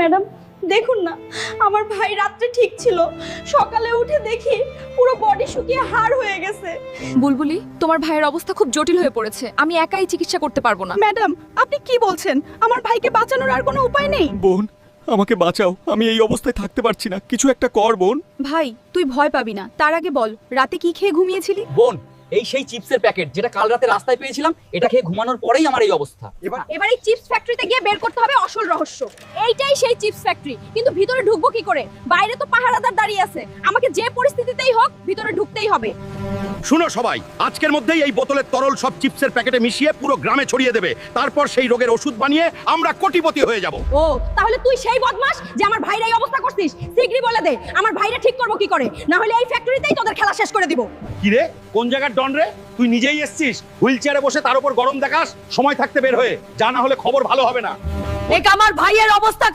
Madam দেখুন না, আমার ভাই রাত্রে ঠিক ছিল, সকালে উঠে দেখি পুরো বডি শুকিয়ে হাড় হয়ে গেছে। বুলবুলি, তোমার ভাইয়ের অবস্থা খুব জটিল হয়ে পড়েছে, আমি একাই চিকিৎসা করতে পারবো না। ম্যাডাম আপনি কি বলছেন? আমার ভাইকে বাঁচানোর আর কোনো উপায় নেই? বোন, আমাকে বাঁচাও, আমি এই অবস্থায় থাকতে পারছি না, কিছু একটা কর বোন। ভাই তুই ভয় পাবি না, তার আগে বল রাতে কি খেয়ে ঘুমিয়েছিলি? বোন, এই সেই চিপসের প্যাকেট যেটা কাল রাতে রাস্তায় পেয়েছিলাম, এটা খেয়ে ঘুমানোর পরেই আমার এই অবস্থা। এবার এই চিপস ফ্যাক্টরিতে গিয়ে বের করতে হবে আসল রহস্য। এইটাই সেই চিপস ফ্যাক্টরি, কিন্তু ভিতরে ঢুকবো কি করে? বাইরে তো পাহারাদার দাঁড়িয়ে আছে, আমাকে যে পরিস্থিতিতেই হোক ভিতরে ঢুকতেই হবে। শুনো সবাই, আজকের মধ্যেই এই বোতলের তরল সব চিপসের প্যাকেটে মিশিয়ে পুরো গ্রামে ছড়িয়ে দেবে। তারপর সেই রোগের ওষুধ বানিয়ে আমরা কোটিপতি হয়ে যাব। ও তাহলে তুই সেই বদমাশ যে আমার ভাইয়ের এই অবস্থা করছিস? শিগগিরই বলে দে, আমার ভাইরা ঠিক করবো কি করে, না হলে এই ফ্যাক্টরিতেই তোদের খেলা শেষ করে দিব। কি রে, কোন জায়গার ডন রে? তুই নিজেই এসছিস হুইল চেয়ারে বসে, তার উপর গরম দেখাস। সময় থাকতে বের হয়ে যা, না হলে খবর ভালো হবে না। এক আমার ভাইয়ের অবস্থা